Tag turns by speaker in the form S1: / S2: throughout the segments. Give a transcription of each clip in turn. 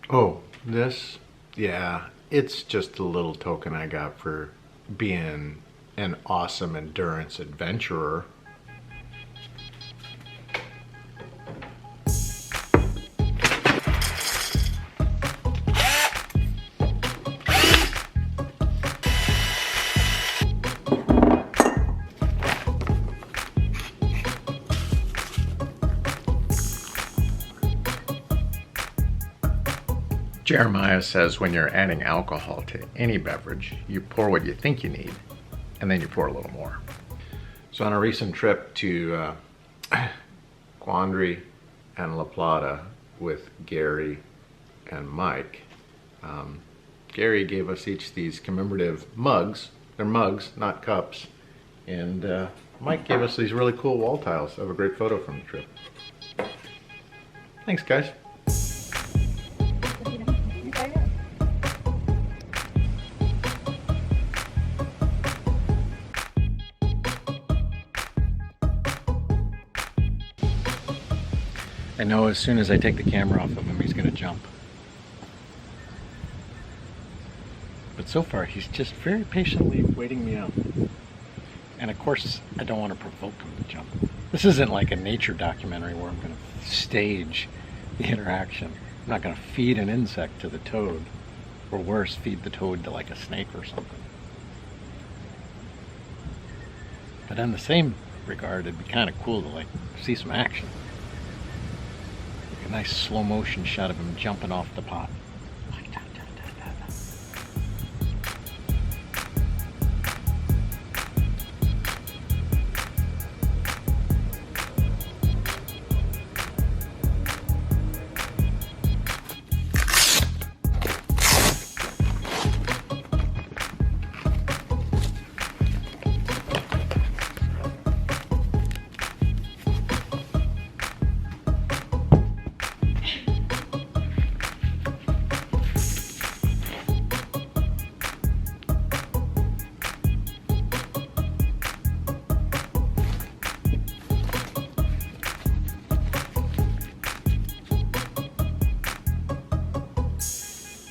S1: Oh, this? Yeah, it's just a little token I got for being an awesome endurance adventurer. Jeremiah says when you're adding alcohol to any beverage, you pour what you think you need, and then you pour a little more. So on a recent trip to Quandary and La Plata with Gary and Mike, Gary gave us each these commemorative mugs. They're mugs, not cups. And Mike gave us these really cool wall tiles. I have a great photo from the trip. Thanks, guys. I know as soon as I take the camera off of him, he's going to jump. But so far, he's just very patiently waiting me out. And of course, I don't want to provoke him to jump. This isn't like a nature documentary where I'm going to stage the interaction. I'm not going to feed an insect to the toad, or worse, feed the toad to like a snake or something. But in the same regard, it'd be kind of cool to like see some action. A nice slow motion shot of him jumping off the pot.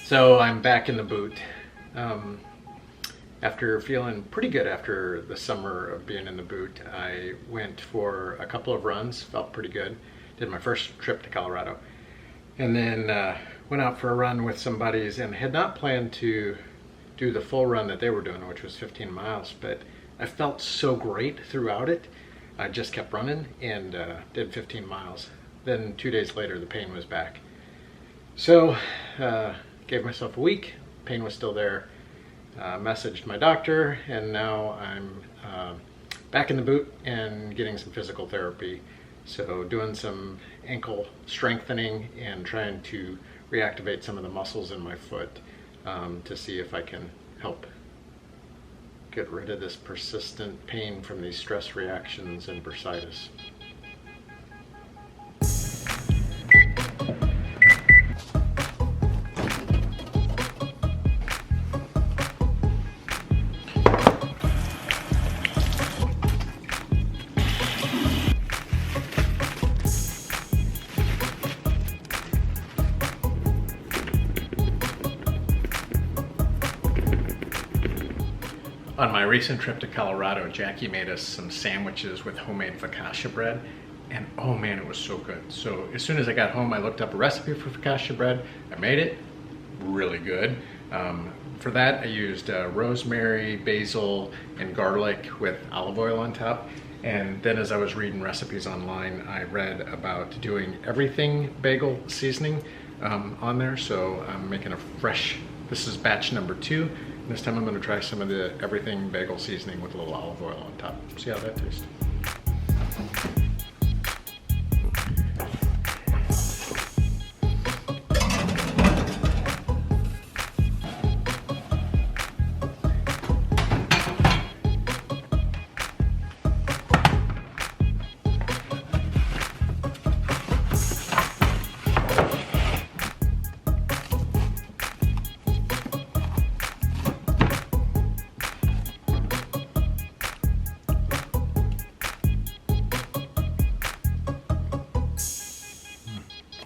S1: So I'm back in the boot. After feeling pretty good after the summer of being in the boot, I went for a couple of runs, felt pretty good. Did my first trip to Colorado. And then went out for a run with some buddies and had not planned to do the full run that they were doing, which was 15 miles, but I felt so great throughout it. I just kept running and did 15 miles. Then 2 days later, the pain was back. So, gave myself a week, pain was still there, messaged my doctor, and now I'm back in the boot and getting some physical therapy. So doing some ankle strengthening and trying to reactivate some of the muscles in my foot to see if I can help get rid of this persistent pain from these stress reactions and bursitis. On my recent trip to Colorado, Jackie made us some sandwiches with homemade focaccia bread, and oh man, it was so good. So as soon as I got home, I looked up a recipe for focaccia bread. I made it, really good. For that, I used rosemary, basil, and garlic with olive oil on top. And then as I was reading recipes online, I read about doing everything bagel seasoning on there. So I'm making a fresh, this is batch number 2. This time I'm going to try some of the everything bagel seasoning with a little olive oil on top. See how that tastes.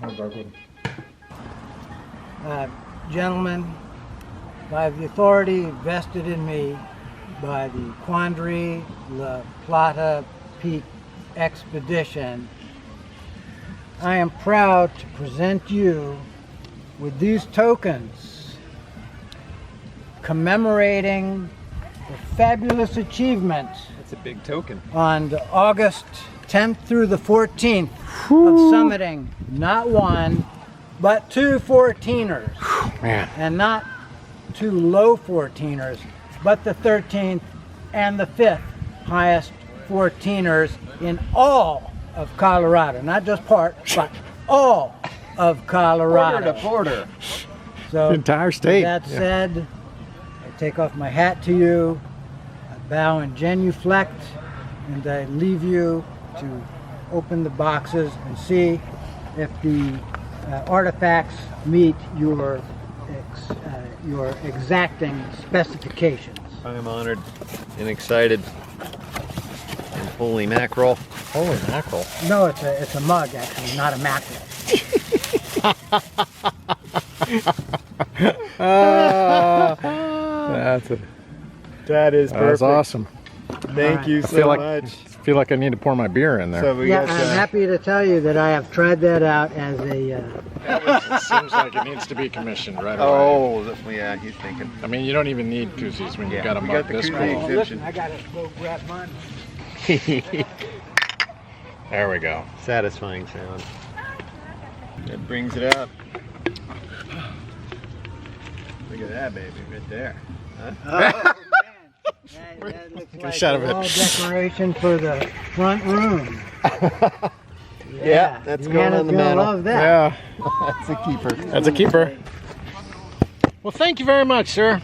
S1: That was good.
S2: Gentlemen, by the authority vested in me by the Quandary La Plata Peak Expedition, I am proud to present you with these tokens commemorating the fabulous achievement.
S3: That's a big token.
S2: On August 10th through the 14th of summiting not one, but 2 14ers.
S1: Man.
S2: And not 2 low 14ers, but the 13th and the 5th highest 14ers in all of Colorado. Not just part, but all of Colorado.
S3: Border to border.
S2: So,
S1: The entire state.
S2: With that said, I take off my hat to you, I bow and genuflect, and I leave you to open the boxes and see if the artifacts meet your exacting specifications.
S3: I am honored and excited. And holy mackerel.
S1: Holy mackerel.
S2: No, it's a mug actually, not a mackerel.
S3: That is perfect.
S1: That was awesome.
S3: Thank you so much.
S1: I feel like I need to pour my beer in there.
S3: So we
S2: Yeah,
S3: got
S2: I'm happy to tell you that I have tried that out as a...
S1: It seems like it needs to be commissioned right away.
S3: Oh, yeah, he's thinking.
S1: I mean, you don't even need koozies when you've got a
S3: we
S1: mug
S3: got the
S1: this
S3: koozie.
S1: cool.
S2: Listen, I gotta go grab mine.
S1: There we go.
S3: Satisfying sound. That brings it up. Look at that, baby, right there. Huh?
S2: Oh, man. That looks like
S1: shot
S2: a
S1: of it.
S2: wall decoration for the front room.
S3: Yeah, that's going on the
S2: Hannah's gonna
S3: mantle.
S2: love that.
S1: Yeah,
S3: That's a keeper.
S1: that's a keeper. Well, thank you very much, sir.